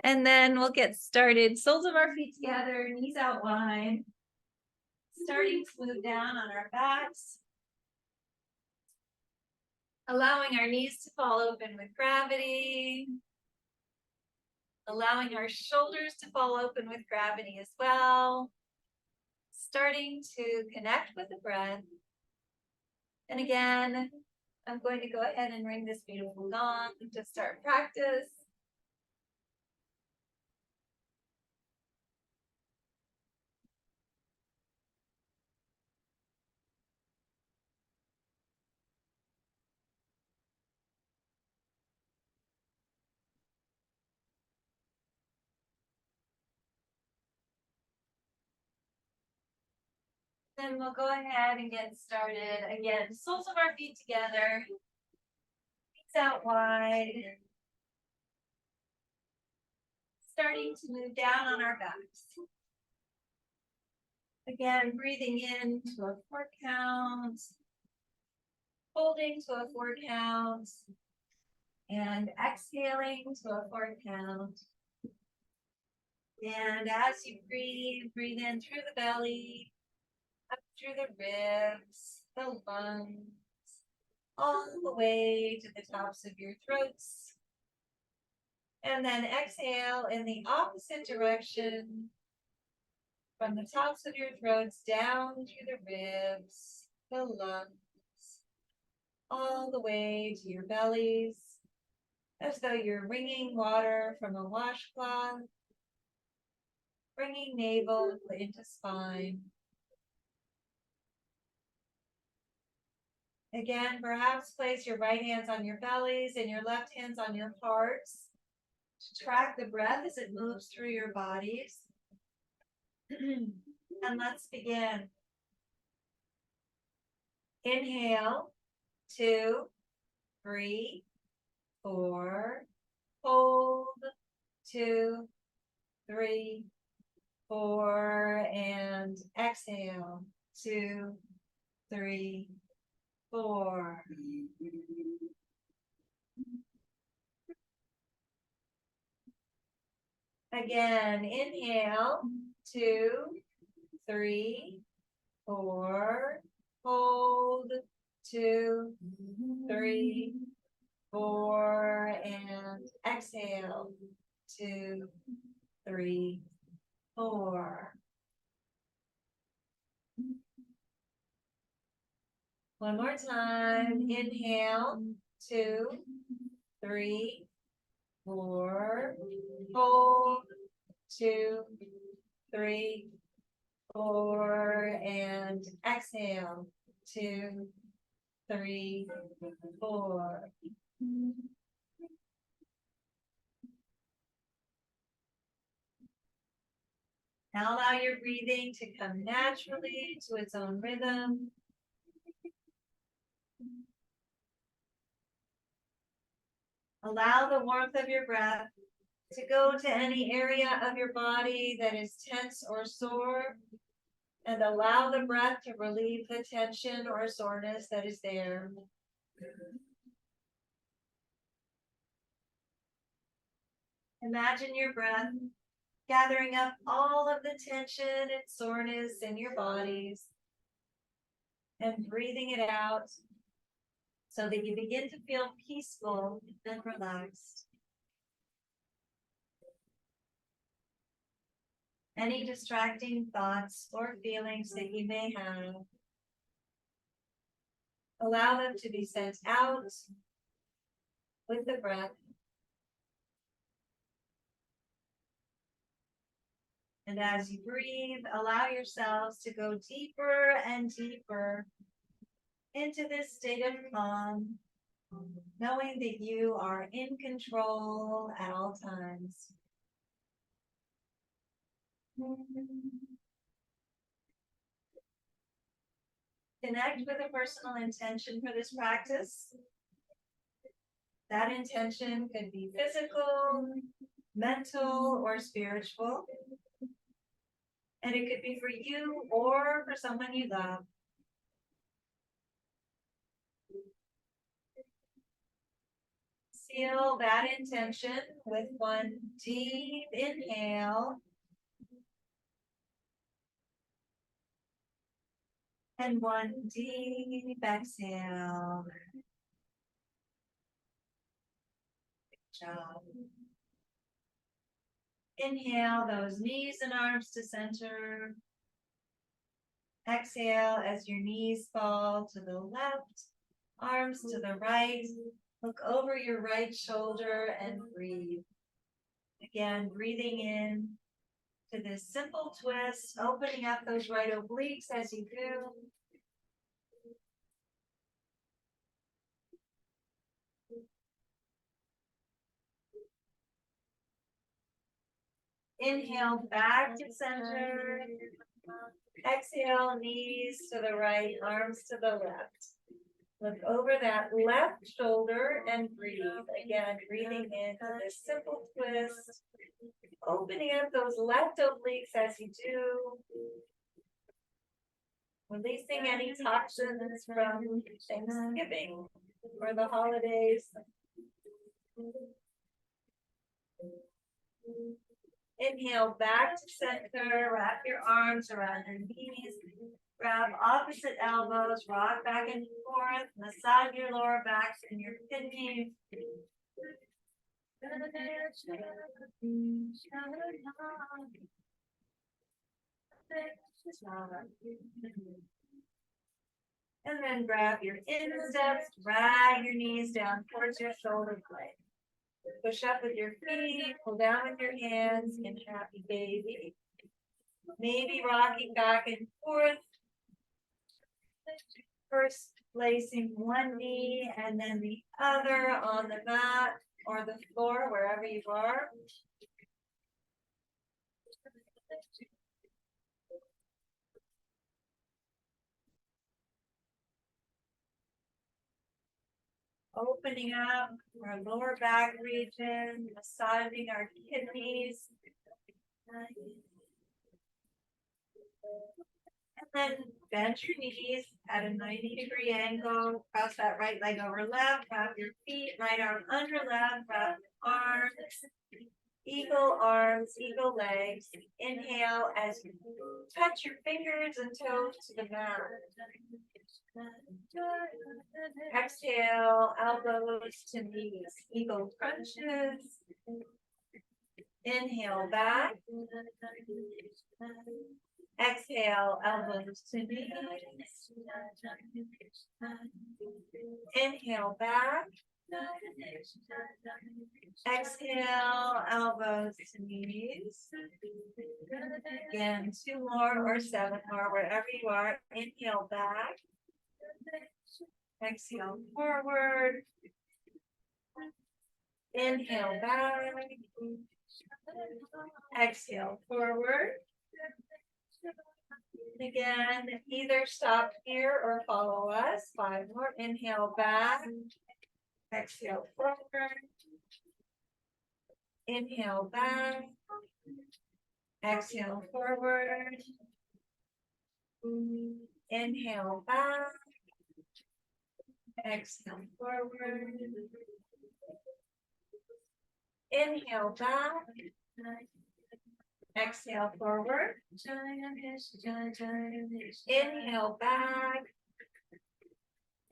And then we'll get started. Soles of our feet together, knees out wide. Starting to move down on our backs. Allowing our knees to fall open with gravity. Allowing our shoulders to fall open with gravity as well. Starting to connect with the breath. And again, I'm going to go ahead and ring this beautiful gong to start practice. Then we'll go ahead and get started. Again, soles of our feet together, feet out wide. Starting to move down on our backs. Again, breathing in to a 4 count, holding to a 4 count, and exhaling to a 4 count. And as you breathe, breathe in through the belly, up through the ribs, the lungs, all the way to the tops of your throats. And then exhale in the opposite direction, from the tops of your throats down through the ribs, the lungs, all the way to your bellies, as though you're wringing water from a washcloth, bringing navel into spine. Again, perhaps place your right hands on your bellies and your left hands on your hearts to track the breath as it moves through your bodies. And let's begin. Inhale, 2, 3, 4. Hold, 2, 3, 4. And exhale, 2, 3, 4. Again, inhale, 2, 3, 4. Hold, 2, 3, 4. And exhale, 2, 3, 4. One more time. Inhale, 2, 3, 4. Hold, 2, 3, 4. And exhale, 2, 3, 4. Now allow your breathing to come naturally to its own rhythm. Allow the warmth of your breath to go to any area of your body that is tense or sore, and allow the breath to relieve the tension or soreness that is there. Imagine your breath gathering up all of the tension and soreness in your bodies and breathing it out so that you begin to feel peaceful and relaxed. Any distracting thoughts or feelings that you may have, allow them to be sent out with the breath. And as you breathe, allow yourselves to go deeper and deeper into this state of calm, knowing that you are in control at all times. Connect with a personal intention for this practice. That intention could be physical, mental, or spiritual. And it could be for you or for someone you love. seal that intention with one deep inhale and one deep exhale. Good job. Inhale those knees and arms to center. Exhale as your knees fall to the left, arms to the right. Look over your right shoulder and breathe. Again, breathing in to this simple twist, opening up those right obliques as you do. Inhale back to center. Exhale, knees to the right, arms to the left. Look over that left shoulder and breathe. Again, breathing into this simple twist. Opening up those left obliques as you do. Releasing any toxins from Thanksgiving or the holidays. Inhale back to center, wrap your arms around your knees, grab opposite elbows, rock back and forth, massage your lower back and your kidneys. And then grab your insteps, drag your knees down towards your shoulder blade. Push up with your feet, pull down with your hands in happy baby. Maybe rocking back and forth. First placing one knee and then the other on the mat or the floor, wherever you are. Opening up our lower back region, massaging our kidneys. And then bend your knees at a 90-degree angle. Cross that right leg over left. Wrap your feet, right arm under left. Wrap arms. Eagle arms, eagle legs. Inhale as you touch your fingers and toes to the mat. Exhale, elbows to knees, eagle crunches. Inhale back. Exhale, elbows to knees. Inhale back. Exhale, elbows to knees. Again, 2 more or 7 more, wherever you are. Inhale back. Exhale forward. Inhale back. Exhale forward. Again, either stop here or follow us. 5 more. Inhale back. Exhale forward. Inhale back. Exhale forward. Inhale back. Exhale forward. Inhale back. Exhale forward. Inhale back.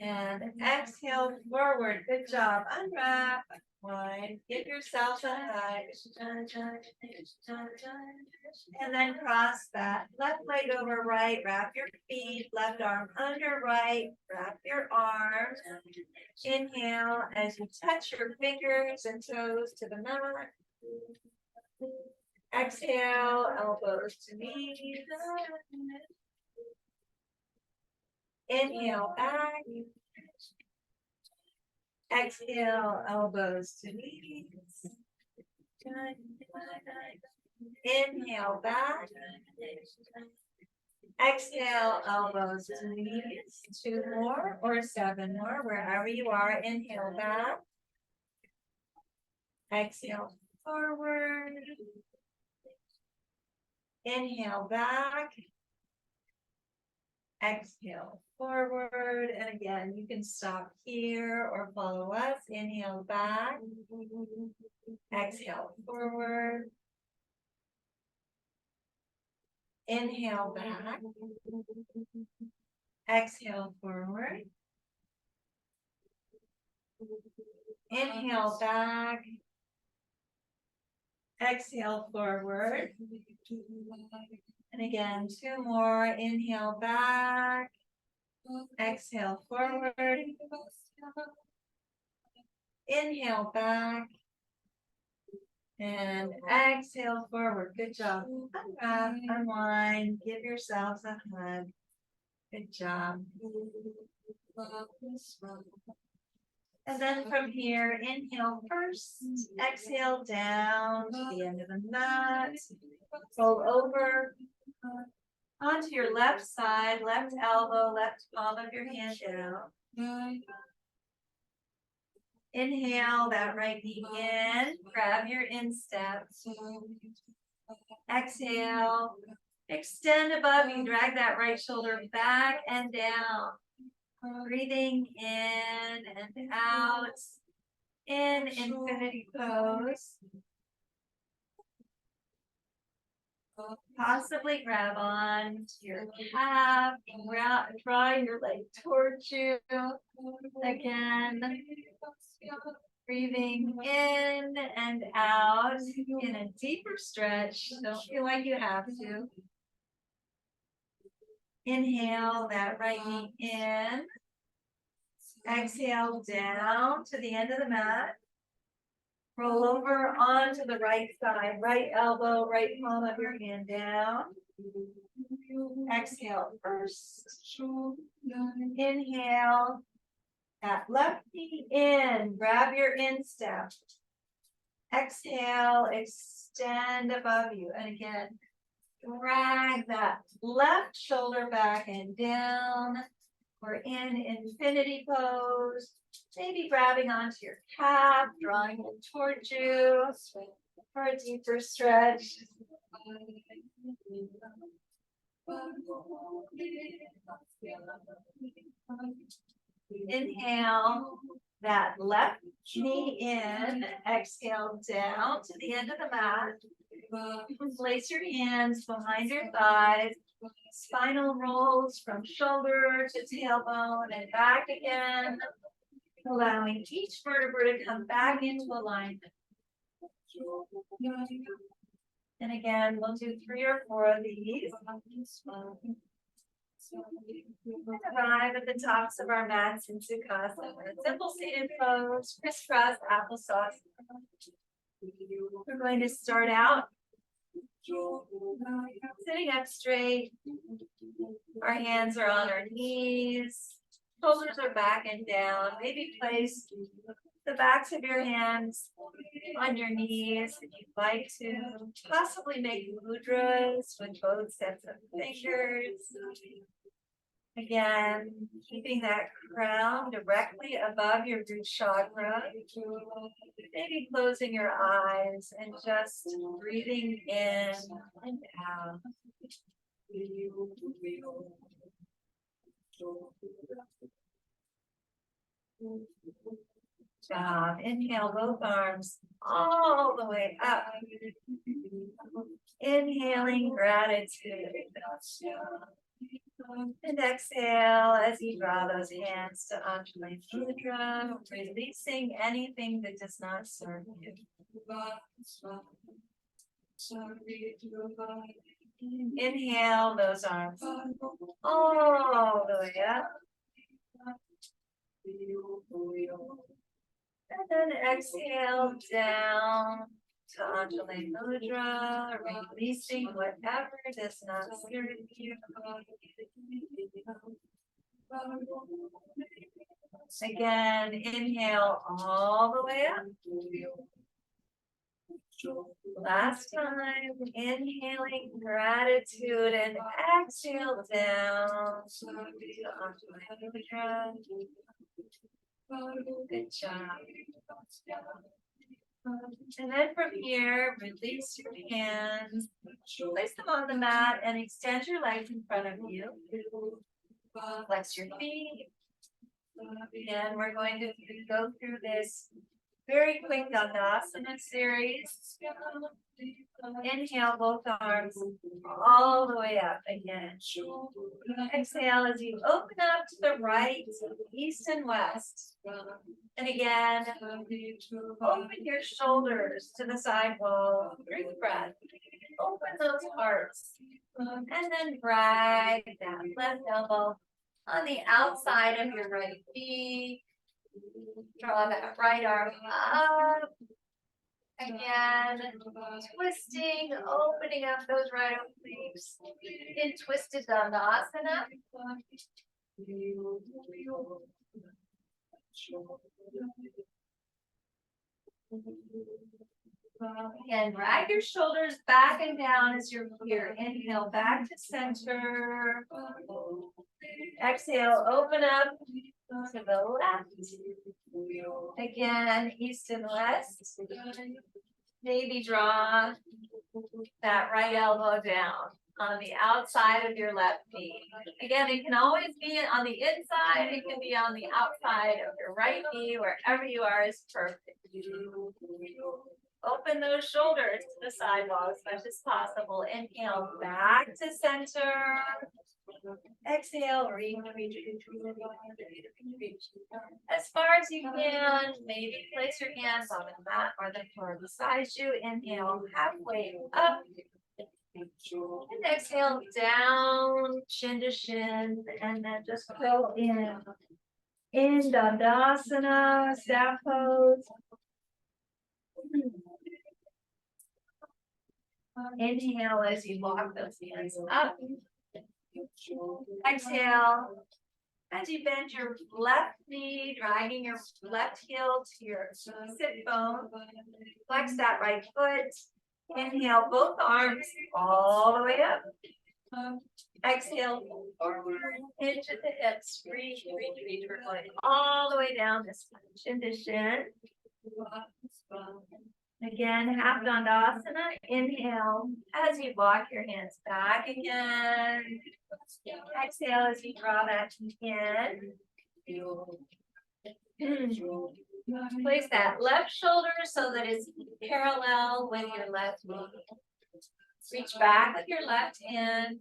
And exhale forward. Good job. Unwrap. One. Give yourself a hug. And then cross that left leg over right. Wrap your feet. Left arm under right. Wrap your arms. Inhale as you touch your fingers and toes to the mat. Exhale, elbows to knees. Inhale back. Exhale, elbows to knees. Inhale back. Exhale, elbows to knees. 2 more or 7 more, wherever you are. Inhale back. Exhale forward. Inhale back. Exhale forward. And again, you can stop here or follow us. Inhale back. Exhale forward. Inhale back. Exhale forward. Inhale back. Exhale forward. And again, two more. Inhale back. Exhale forward. Inhale back. And exhale forward. Good job. Unwrap, unwind. Give yourselves a hug. Good job. And then from here, inhale first, exhale down to the end of the mat. Roll over onto your left side, left elbow, left palm of your hand down. Inhale that right knee in, grab your instep. Exhale, extend above you, drag that right shoulder back and down. Breathing in and out. In infinity pose. Possibly grab on to your calf, draw your leg towards you. Again, breathing in and out in a deeper stretch. Don't feel like you have to. Inhale that right knee in. Exhale down to the end of the mat. Roll over onto the right side, right elbow, right palm of your hand down. Exhale first. Inhale. That left knee in, grab your instep. Exhale, extend above you. And again, drag that left shoulder back and down. We're in infinity pose. Maybe grabbing onto your calf, drawing it towards you for a deeper stretch. Inhale that left knee in, exhale down to the end of the mat. Place your hands behind your thighs. Spinal rolls from shoulder to tailbone and back again, allowing each vertebra to come back into alignment. And again, we'll do 3 or 4 of these. Arrive at the tops of our mats in Sukhasana. Simple seated pose, crisscross applesauce. We're going to start out sitting up straight. Our hands are on our knees. Shoulders are back and down. Maybe place the backs of your hands on your knees if you'd like to. Possibly make mudras with both sets of fingers. Again, keeping that crown directly above your root chakra. Maybe closing your eyes and just breathing in and out. Job. Inhale both arms all the way up. Inhaling gratitude. And exhale as you draw those hands to Anjali Mudra, releasing anything that does not serve you. Inhale those arms all the way up. And then exhale down to Anjali Mudra, releasing whatever does not serve you. Again, inhale all the way up. Last time, inhaling gratitude and exhale down to Anjali Mudra. Good job. And then from here, release your hands, place them on the mat, and extend your legs in front of you. Flex your feet. And we're going to go through this very quick Dandasana series. Inhale both arms all the way up again. Exhale as you open up to the right, east and west. And again, open your shoulders to the side wall through the breath. Open those hearts. And then drag that left elbow on the outside of your right knee. Draw that right arm up. Again, twisting, opening up those right obliques in twisted Dandasana. And drag your shoulders back and down as you're here. Inhale back to center. Exhale, open up to the left. Again, east and west. Maybe draw that right elbow down on the outside of your left knee. Again, it can always be on the inside. It can be on the outside of your right knee. Wherever you are is perfect. Open those shoulders to the side wall as much as possible. Inhale back to center. Exhale, reach. As far as you can, maybe place your hands on the mat or the floor beside you. Inhale halfway up. And exhale down, chin to shin, and then just go in Dandasana, staff pose. Inhale as you walk those hands up. Exhale as you bend your left knee, dragging your left heel to your sit bone. Flex that right foot. Inhale both arms all the way up. Exhale forward into the hips. Reach. We're going all the way down this one, chin to shin. Again, half Dandasana. Inhale as you walk your hands back again. Exhale as you draw that in. Place that left shoulder so that it's parallel with your left knee. Reach back with your left hand.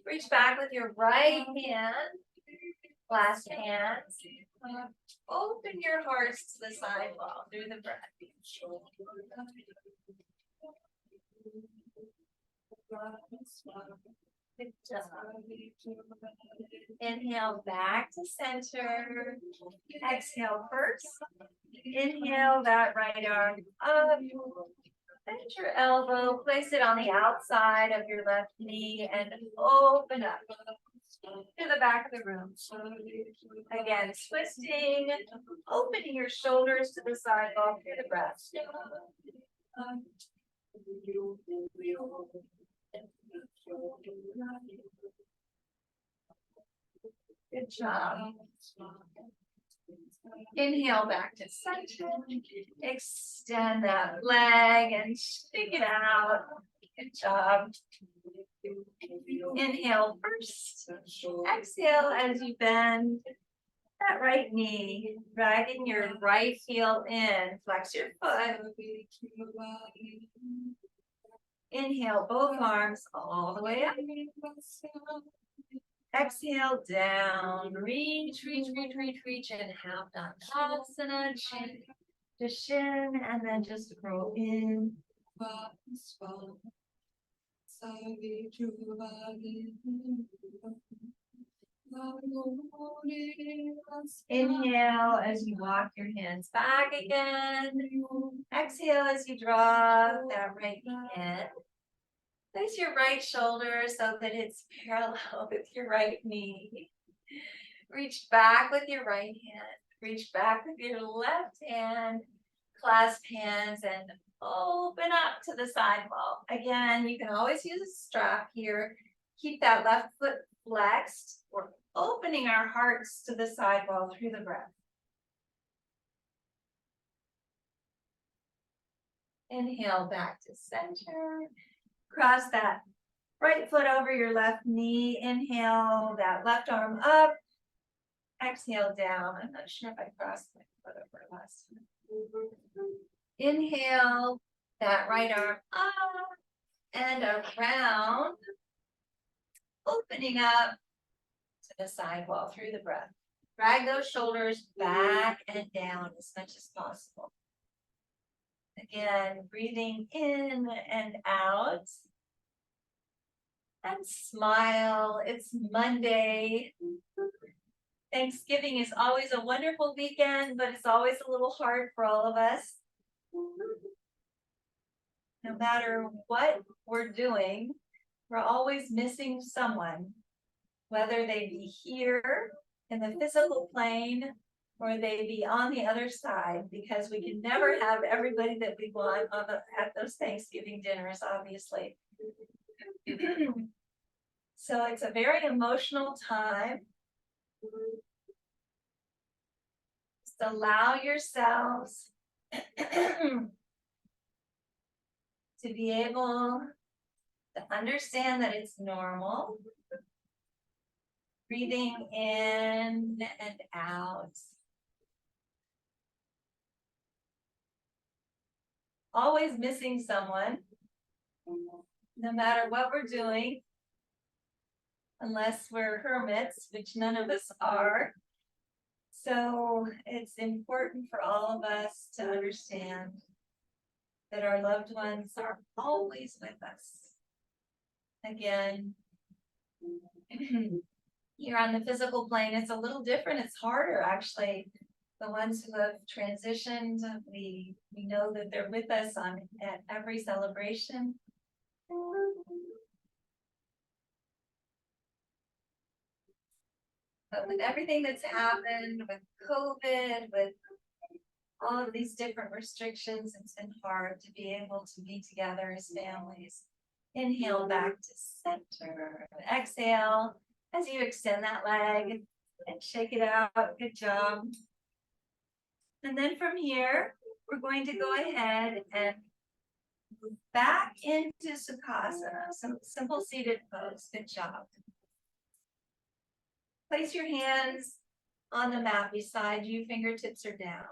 Reach back with your right hand. Clasp hands. Open your hearts to the side wall through the breath. Good job. Inhale back to center. Exhale first. Inhale that right arm up. Bend your elbow. Place it on the outside of your left knee and open up to the back of the room. Again, twisting, opening your shoulders to the side wall through the breath. Good job. Inhale back to center. Extend that leg and stick it out. Good job. Inhale first. Exhale as you bend that right knee, dragging your right heel in. Flex your foot. Inhale both arms all the way up. Exhale down. Reach, and half Dandasana, chin to shin, and then just roll in. Inhale as you walk your hands back again. Exhale as you draw that right knee in. Place your right shoulder so that it's parallel with your right knee. Reach back with your right hand. Reach back with your left hand. Clasp hands and open up to the side wall. Again, you can always use a strap here. Keep that left foot flexed. We're opening our hearts to the side wall through the breath. Inhale back to center. Cross that Right foot over your left knee. Inhale that left arm up. Exhale down. I'm not sure if I crossed my foot over last time. Inhale that right arm up and around. Opening up to the side wall through the breath. Drag those shoulders back and down as much as possible. Again, breathing in and out. And smile. It's Monday. Thanksgiving is always a wonderful weekend, but it's always a little hard for all of us. No matter what we're doing, we're always missing someone, whether they be here in the physical plane or they be on the other side, because we can never have everybody that we want at those Thanksgiving dinners, obviously. So it's a very emotional time. Just allow yourselves to be able to understand that it's normal. Breathing in and out. Always missing someone, no matter what we're doing, unless we're hermits, which none of us are. So it's important for all of us to understand that our loved ones are always with us. Again, here on the physical plane, it's a little different. It's harder, actually. The ones who have transitioned, we know that they're with us at every celebration. But with everything that's happened, with COVID, with all of these different restrictions, it's been hard to be able to be together as families. Inhale back to center. Exhale as you extend that leg and shake it out. Good job. And then from here, we're going to go ahead and move back into Sukhasana, some simple seated pose. Good job. Place your hands on the mat beside you, fingertips are down.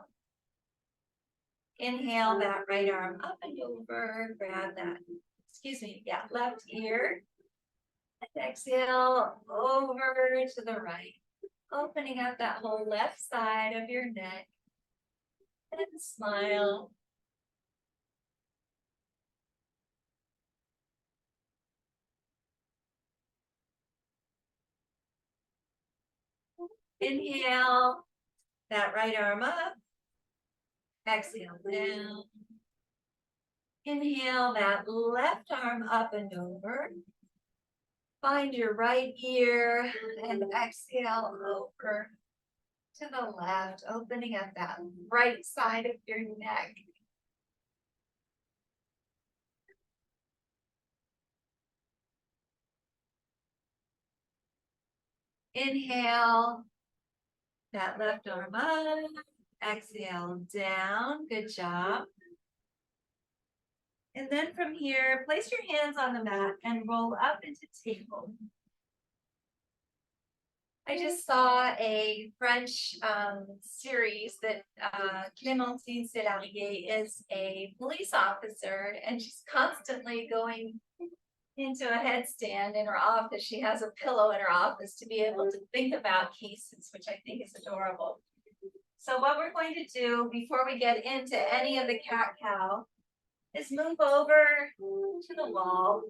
Inhale that right arm up and over, grab that, left ear. And exhale over to the right, opening up that whole left side of your neck. And smile. Inhale that right arm up. Exhale down. Inhale that left arm up and over. Find your right ear and exhale over to the left, opening up that right side of your neck. Inhale that left arm up. Exhale down. Good job. And then from here, place your hands on the mat and roll up into table. I just saw a French series that Clémentine Célarier is a police officer, and she's constantly going into a headstand in her office. She has a pillow in her office to be able to think about cases, which I think is adorable. So what we're going to do before we get into any of the cat-cow is move over to the wall.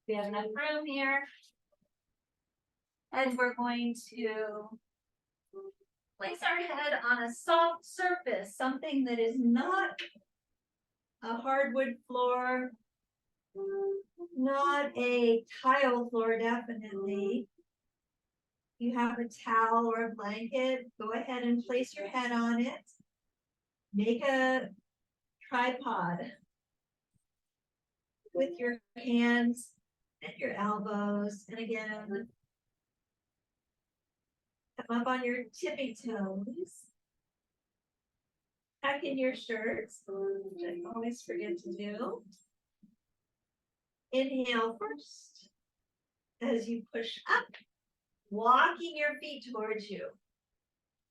We have enough room here. And we're going to place our head on a soft surface, something that is not a hardwood floor, not a tile floor, definitely. You have a towel or a blanket, go ahead and place your head on it. Make a tripod with your hands and your elbows. And again, come up on your tippy toes. Tuck in your shirts, which I always forget to do. Inhale first as you push up, walking your feet towards you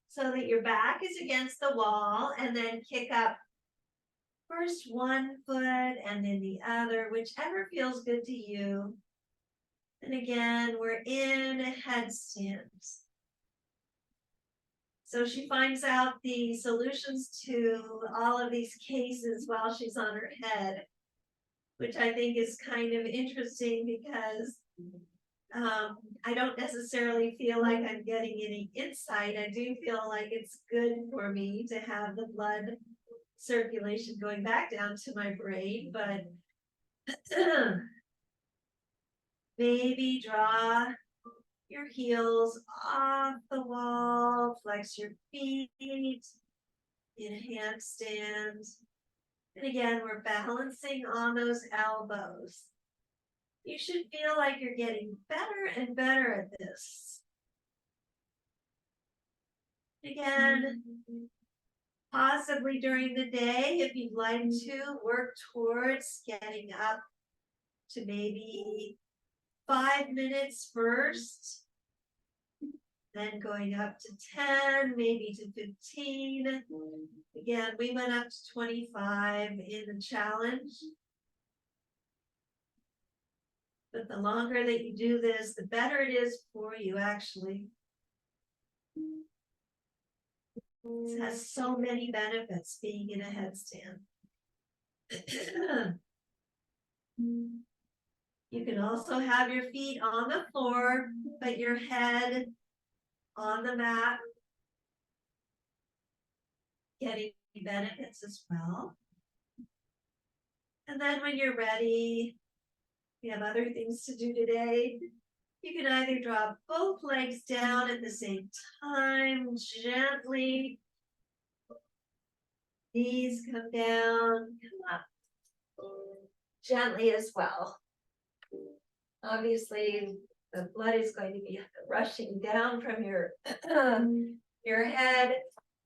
so that your back is against the wall, and then kick up first one foot and then the other, whichever feels good to you. And again, we're in headstands. So she finds out the solutions to all of these cases while she's on her head, which I think is kind of interesting because I don't necessarily feel like I'm getting any insight. I do feel like it's good for me to have the blood circulation going back down to my brain, but maybe draw your heels off the wall, flex your feet in handstands. And again, we're balancing on those elbows. You should feel like you're getting better and better at this. Again, possibly during the day, if you'd like to, work towards getting up to maybe 5 minutes first, then going up to 10, maybe to 15. Again, we went up to 25 in the challenge. But the longer that you do this, the better it is for you, actually. It has so many benefits being in a headstand. You can also have your feet on the floor, but your head on the mat, getting benefits as well. And then when you're ready, we have other things to do today. You can either drop both legs down at the same time, gently. Knees come down, come up. Gently as well. Obviously, the blood is going to be rushing down from your head.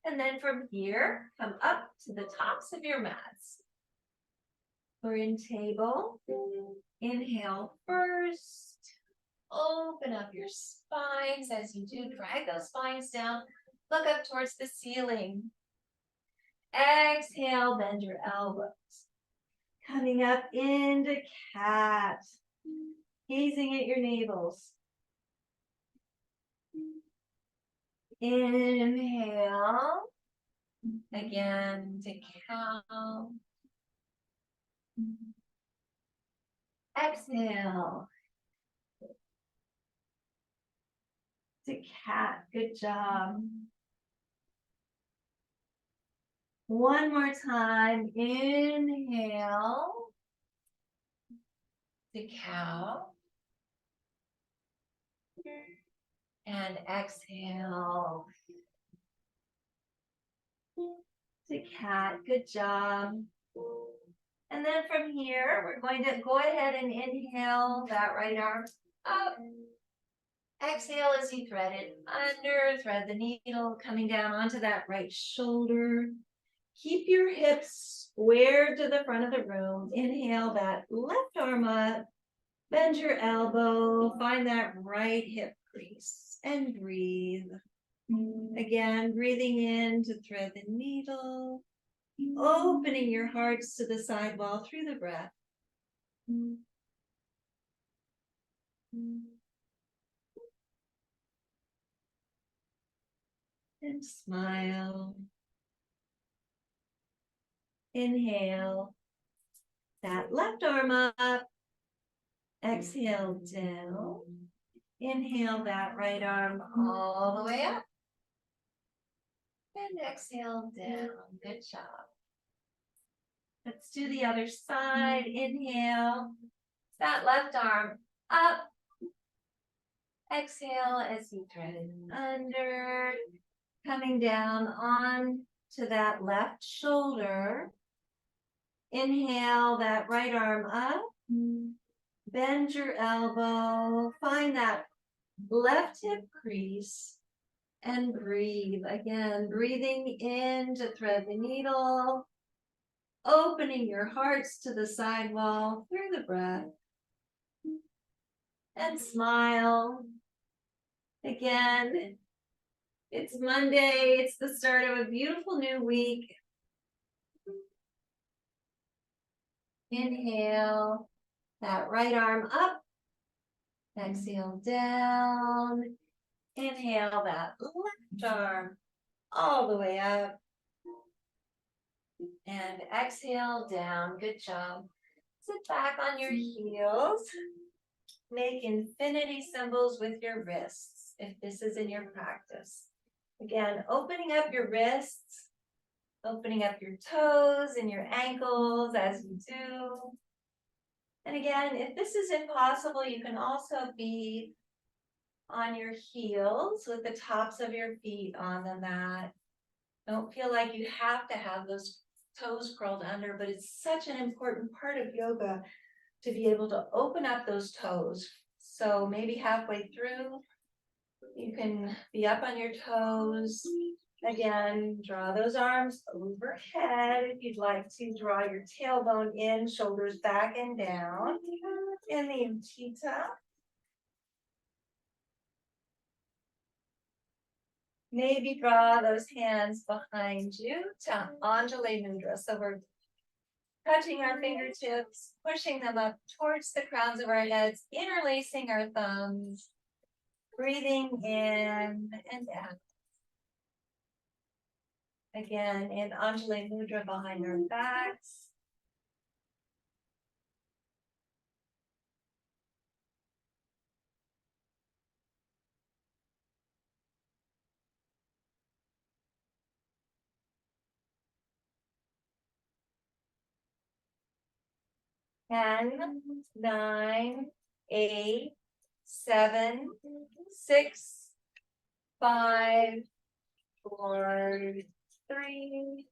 And then from here, come up to the tops of your mats. We're in table. Inhale first. Open up your spines as you do. Drag those spines down. Look up towards the ceiling. Exhale, bend your elbows. Coming up into cat. Gazing at your navels. Inhale. Again to cow. Exhale. To cat. Good job. One more time. Inhale. To cow. And exhale. To cat. Good job. And then from here, we're going to go ahead and inhale that right arm up. Exhale as you thread it under, thread the needle coming down onto that right shoulder. Keep your hips squared to the front of the room. Inhale that left arm up, bend your elbow, find that right hip crease and breathe. Again, breathing in to thread the needle, opening your hearts to the side wall through the breath. And smile. Inhale that left arm up. Exhale down. Inhale that right arm all the way up. And exhale down. Good job. Let's do the other side. Inhale that left arm up. Exhale as you thread it under. Coming down on to that left shoulder. Inhale that right arm up. Bend your elbow. Find that left hip crease. And breathe. Again, breathing in to thread the needle. Opening your hearts to the side wall through the breath. and smile. Again, it's Monday. It's the start of a beautiful new week. Inhale, that right arm up. Exhale down. Inhale that left arm all the way up. And exhale down. Good job. Sit back on your heels. Make infinity symbols with your wrists if this is in your practice. Again, opening up your wrists, opening up your toes and your ankles as you do. And again, if this is impossible, you can also be on your heels with the tops of your feet on the mat. Don't feel like you have to have those toes curled under, but it's such an important part of yoga to be able to open up those toes. So maybe halfway through, you can be up on your toes. Again, draw those arms overhead. If you'd like to, draw your tailbone in, shoulders back and down in the Utthita. Maybe draw those hands behind you to Anjali Mudra. So we're touching our fingertips, pushing them up towards the crowns of our heads, interlacing our thumbs, breathing in and out. Again, in Anjali Mudra behind our backs. Ten, 9, 8, 7, 6, 5, 4, 3,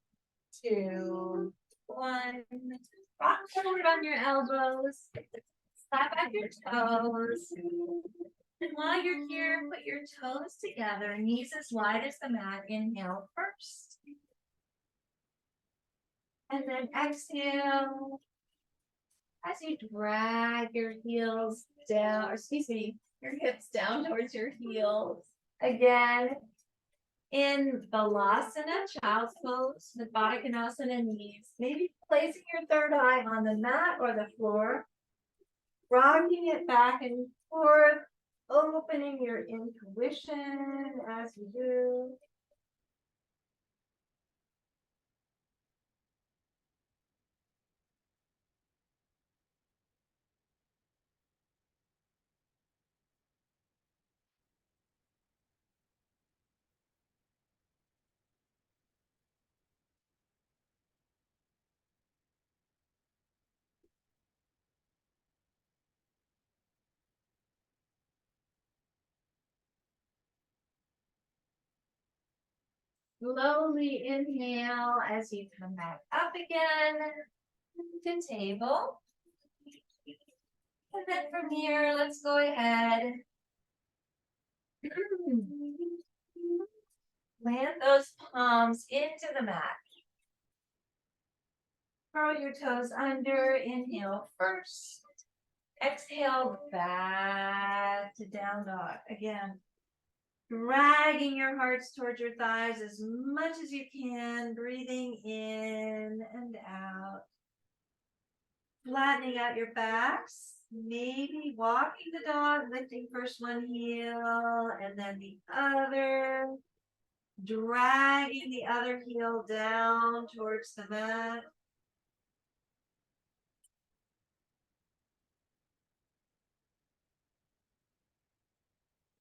2, 1. Rock forward on your elbows. Slap back your toes. And while you're here, put your toes together, knees as wide as the mat. Inhale first. And then exhale. As you drag your heels down, or excuse me, your hips down towards your heels. Again, in Balasana, child's pose, the Baddha Konasana knees, maybe placing your third eye on the mat or the floor, rocking it back and forth, opening your intuition as you do. Slowly inhale as you come back up again to table. And then from here, let's go ahead. Plant those palms into the mat. Curl your toes under. Inhale first. Exhale back to down dog. Again, dragging your hearts towards your thighs as much as you can. Breathing in and out. Flattening out your backs. Maybe walking the dog, lifting first one heel and then the other. Dragging the other heel down towards the mat.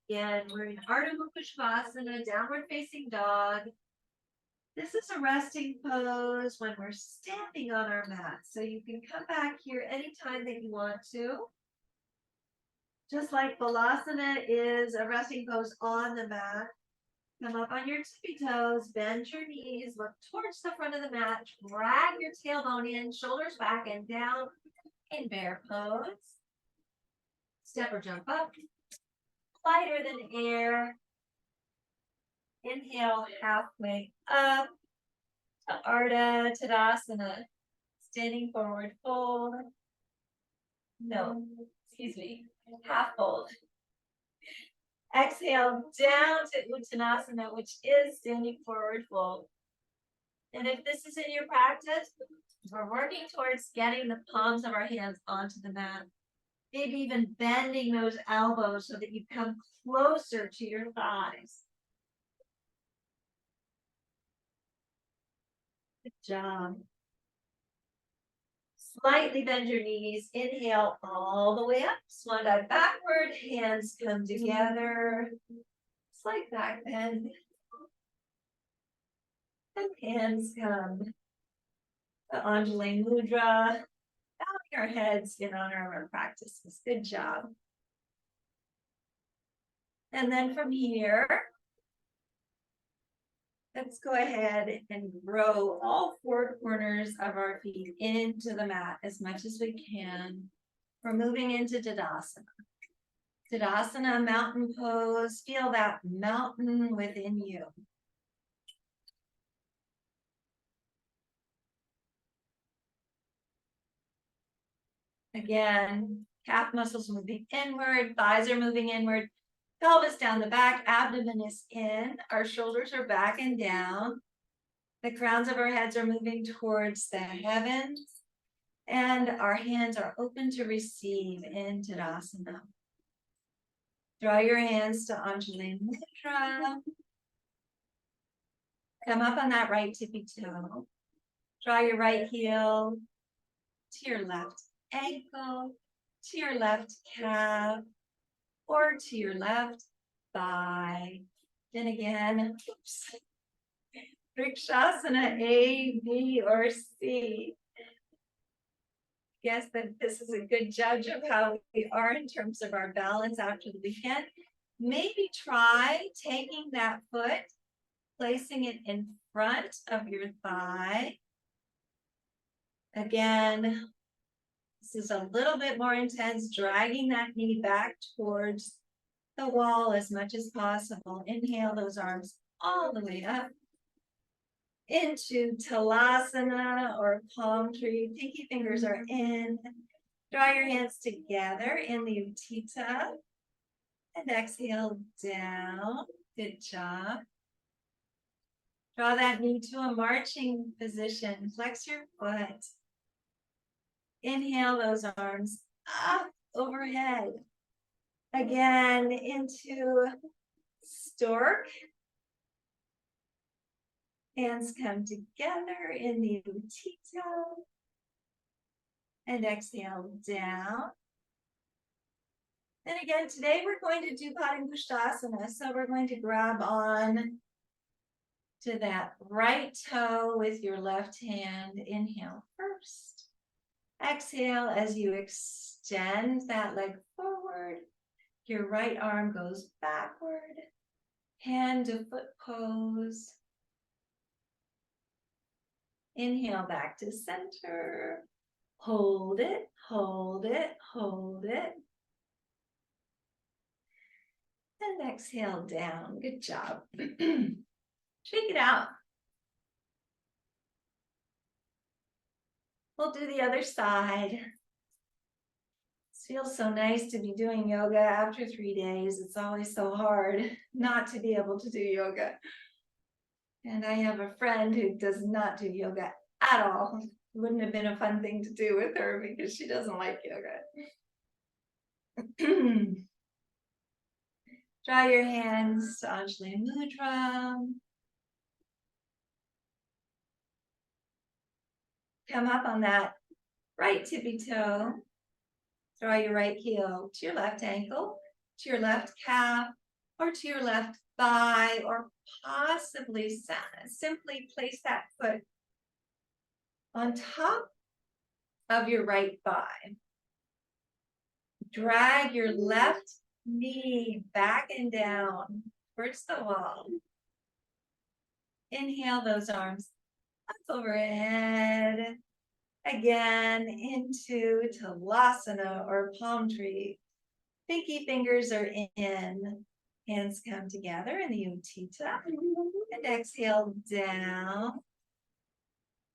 Again, we're in Ardha Mukha Shavasana, downward facing dog. This is a resting pose when we're standing on our mat. So you can come back here anytime that you want to. Just like Balasana is a resting pose on the mat. Come up on your tippy toes, bend your knees, look towards the front of the mat, drag your tailbone in, shoulders back and down in bear pose. Step or jump up. Lighter than air. Inhale halfway up to Ardha Tadasana. Standing forward fold. No. excuse me, half fold. Exhale down to Uttanasana, which is standing forward fold. And if this is in your practice, we're working towards getting the palms of our hands onto the mat. Maybe even bending those elbows so that you come closer to your thighs. Good job. Slightly bend your knees. Inhale all the way up. Swan dive backward. Hands come together. Slight back bend. And hands come to Anjali Mudra. Bowing our heads in honor of our practices. Good job. And then from here, let's go ahead and row all four corners of our feet into the mat as much as we can. We're moving into Tadasana. Tadasana, mountain pose. Feel that mountain within you. Again, calf muscles moving inward, thighs are moving inward, pelvis down the back, abdomen is in, our shoulders are back and down. The crowns of our heads are moving towards the heavens, and our hands are open to receive in Tadasana. Draw your hands to Anjali Mudra. Come up on that right tippy toe. Draw your right heel to your left ankle, to your left calf, or to your left thigh. Then again, oops. Vrikshasana A, B, or C. Guess that this is a good judge of how we are in terms of our balance after the weekend. Maybe try taking that foot, placing it in front of your thigh. Again, this is a little bit more intense, dragging that knee back towards the wall as much as possible. Inhale those arms all the way up into Talasana or palm tree. Pinky fingers are in. Draw your hands together in the Utthita. And exhale down. Good job. Draw that knee to a marching position. Flex your foot. Inhale those arms up overhead. Again, into stork. Hands come together in the Utthita. And exhale down. And again, today we're going to do Padangusthasana. So we're going to grab on to that right toe with your left hand. Inhale first. Exhale as you extend that leg forward. Your right arm goes backward. Hand to foot pose. Inhale back to center. Hold it, hold it, hold it. And exhale down. Good job. Shake it out. We'll do the other side. It feels so nice to be doing yoga after 3 days. It's always so hard not to be able to do yoga. And I have a friend who does not do yoga at all. It wouldn't have been a fun thing to do with her because she doesn't like yoga. Draw your hands to Anjali Mudra. Come up on that right tippy toe. Draw your right heel to your left ankle, to your left calf, or to your left thigh, or possibly simply place that foot on top of your right thigh. Drag your left knee back and down towards the wall. Inhale those arms up overhead. Again, into Talasana or palm tree. Pinky fingers are in. Hands come together in the Utthita. And exhale down.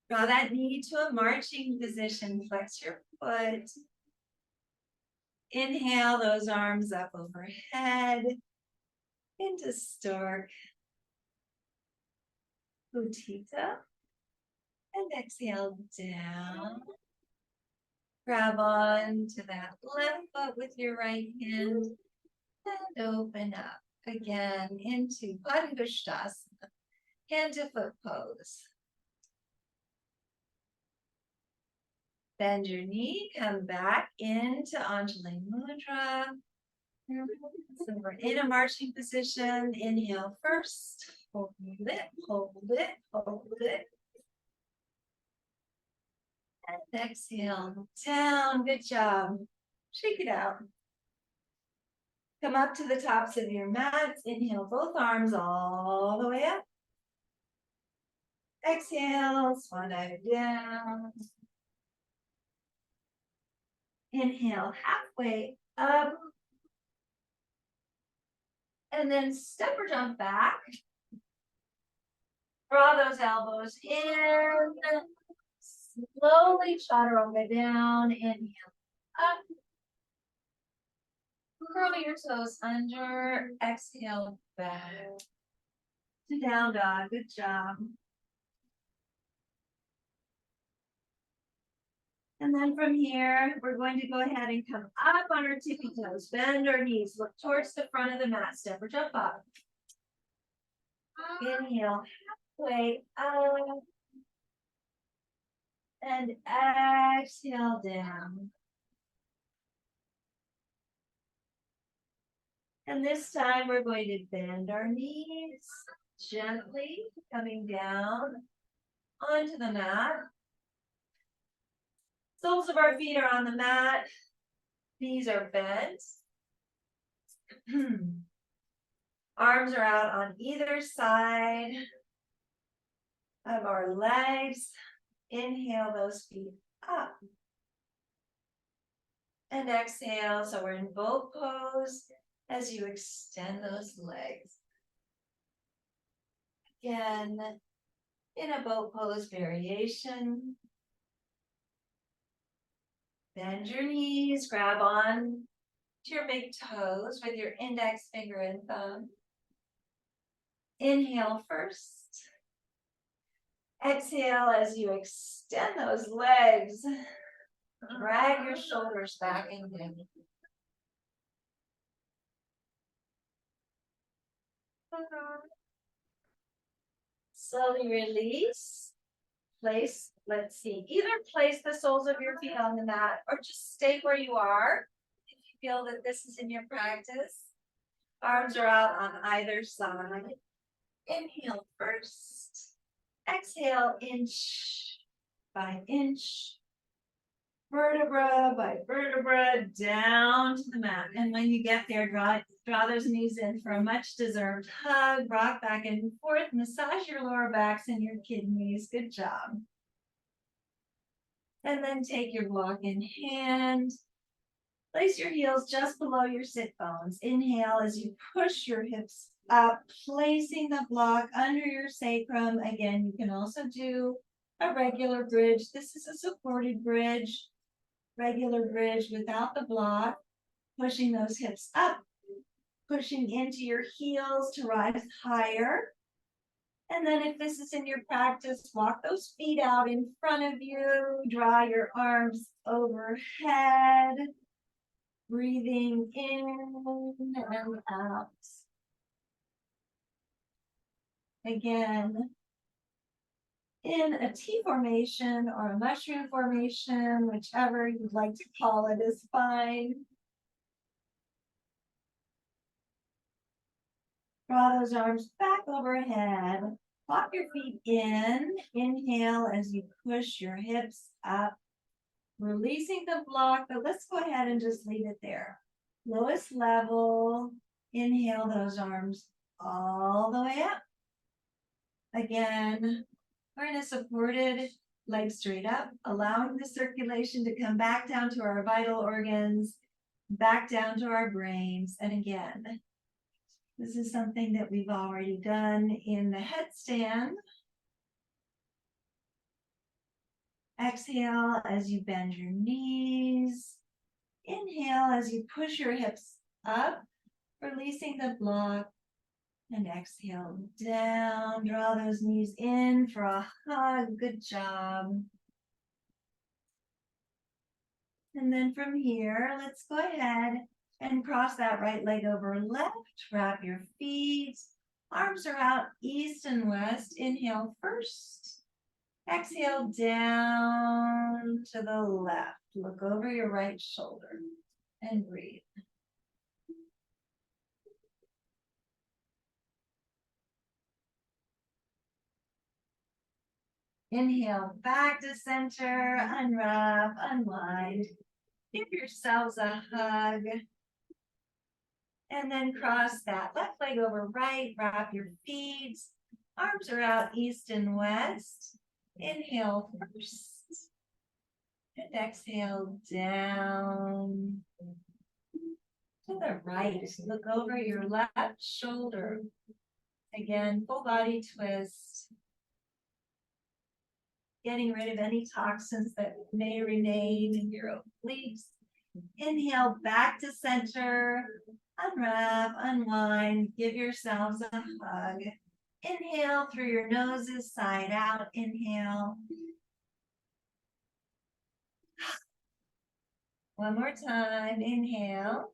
Draw that knee to a marching position. Flex your foot. Inhale those arms up overhead into stork, utthita, and exhale down. Grab on to that left foot with your right hand and open up again into Padangusthasana, hand to foot pose. Bend your knee, come back into Anjali Mudra. So we're in a marching position. Inhale first. Hold it, hold it, hold it. And exhale down. Good job. Shake it out. Come up to the tops of your mats. Inhale both arms all the way up. Exhale, swan dive down. Inhale halfway up. And then step or jump back. Draw those elbows in. Slowly chaturanga down. Inhale up. Curl your toes under. Exhale back to down dog. Good job. And then from here, we're going to go ahead and come up on our tippy toes. Bend our knees. Look towards the front of the mat. Step or jump up. Inhale halfway up. And exhale down. And this time we're going to bend our knees gently, coming down onto the mat. Soles of our feet are on the mat. Knees are bent. Arms are out on either side of our legs. Inhale those feet up. And exhale, so we're in boat pose as you extend those legs. Again, in a boat pose variation. Bend your knees, grab on to your big toes with your index finger and thumb. Inhale first. Exhale as you extend those legs. Drag your shoulders back and down. Slowly release. Place, let's see, either place the soles of your feet on the mat or just stay where you are if you feel that this is in your practice. Arms are out on either side. Inhale first. Exhale inch by inch. Vertebra by vertebra down to the mat. And when you get there, draw those knees in for a much deserved hug. Rock back and forth. Massage your lower backs and your kidneys. Good job. And then take your block in hand. Place your heels just below your sit bones. Inhale as you push your hips up, placing the block under your sacrum. Again, you can also do a regular bridge. This is a supported bridge. Regular bridge without the block. Pushing those hips up. Pushing into your heels to rise higher. And then if this is in your practice, walk those feet out in front of you. Draw your arms overhead. Breathing in and out. Again, in a T formation or a mushroom formation, whichever you'd like to call it is fine. Draw those arms back overhead. Pop your feet in. Inhale as you push your hips up. Releasing the block, but let's go ahead and just leave it there. Lowest level. Inhale those arms all the way up. Again, we're in a supported leg straight up, allowing the circulation to come back down to our vital organs, back down to our brains. And again, this is something that we've already done in the headstand. Exhale as you bend your knees. Inhale as you push your hips up, releasing the block. And exhale down. Draw those knees in for a hug. Good job. And then from here, let's go ahead and cross that right leg over left. Wrap your feet. Arms are out east and west. Inhale first. Exhale down to the left. Look over your right shoulder and breathe. Inhale back to center, unwrap, unwind. Give yourselves a hug. And then cross that left leg over right, wrap your feet. Arms are out east and west. Inhale first. And exhale down to the right. Look over your left shoulder. Again, full body twist. Getting rid of any toxins that may remain in your obliques. Inhale back to center. Unwrap, unwind, give yourselves a hug. Inhale through your noses, side out. Inhale. One more time. Inhale.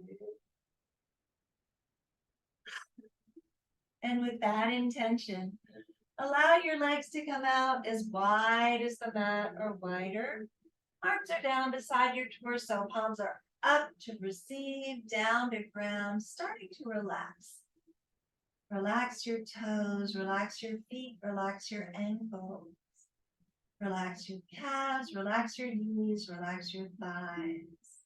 And with that intention, allow your legs to come out as wide as the mat or wider. Arms are down beside your torso. Palms are up to receive, down to ground, starting to relax. Relax your toes, relax your feet, relax your ankles. Relax your calves, relax your knees, relax your thighs.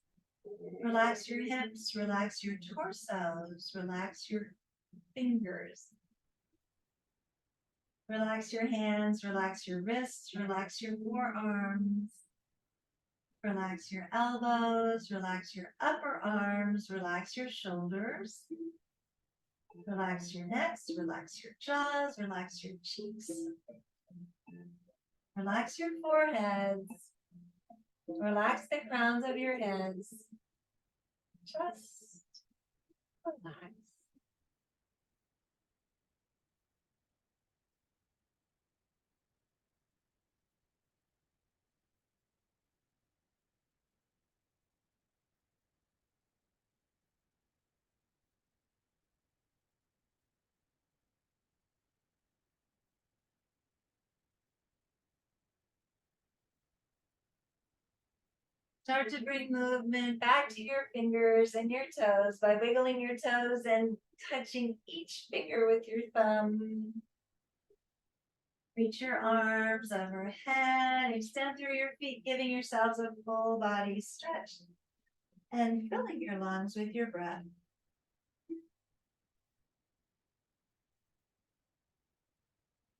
Relax your hips, relax your torsos, relax your fingers. Relax your hands, relax your wrists, relax your forearms. Relax your elbows, relax your upper arms, relax your shoulders. Relax your necks, relax your jaws, relax your cheeks. Relax your foreheads. Relax the crowns of your heads. Just relax. Start to bring movement back to your fingers and your toes by wiggling your toes and touching each finger with your thumb. Reach your arms overhead, extend through your feet, giving yourselves a full body stretch and filling your lungs with your breath.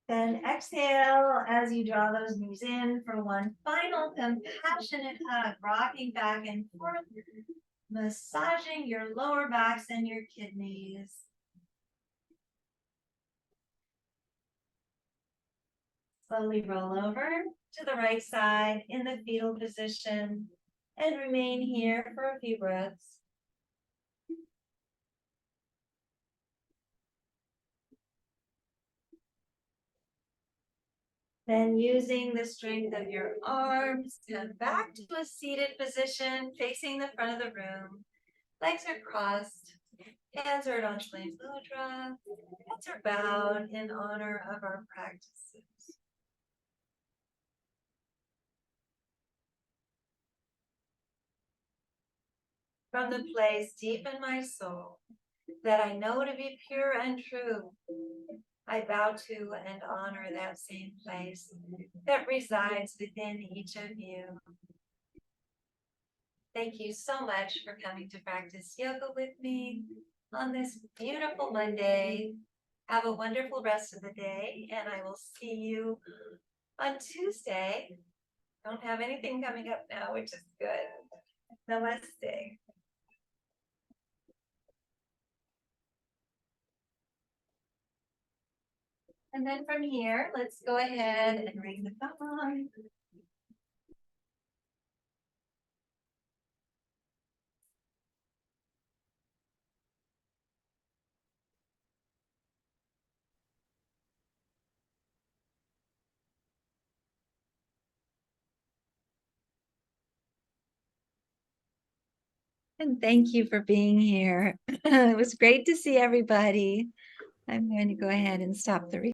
Then exhale as you draw those knees in for one final compassionate hug, rocking back and forth, massaging your lower backs and your kidneys. Slowly roll over to the right side in the fetal position and remain here for a few breaths. Then using the strength of your arms, come back to a seated position facing the front of the room. Legs are crossed, hands are at Anjali Mudra, heads are bowed in honor of our practices. From the place deep in my soul that I know to be pure and true, I bow to and honor that same place that resides within each of you. Thank you so much for coming to practice yoga with me on this beautiful Monday. Have a wonderful rest of the day, and I will see you on Tuesday. Don't have anything coming up now, which is good. Namaste. And then from here, let's go ahead and ring the gong. And thank you for being here. It was great to see everybody. I'm going to go ahead and stop the recording.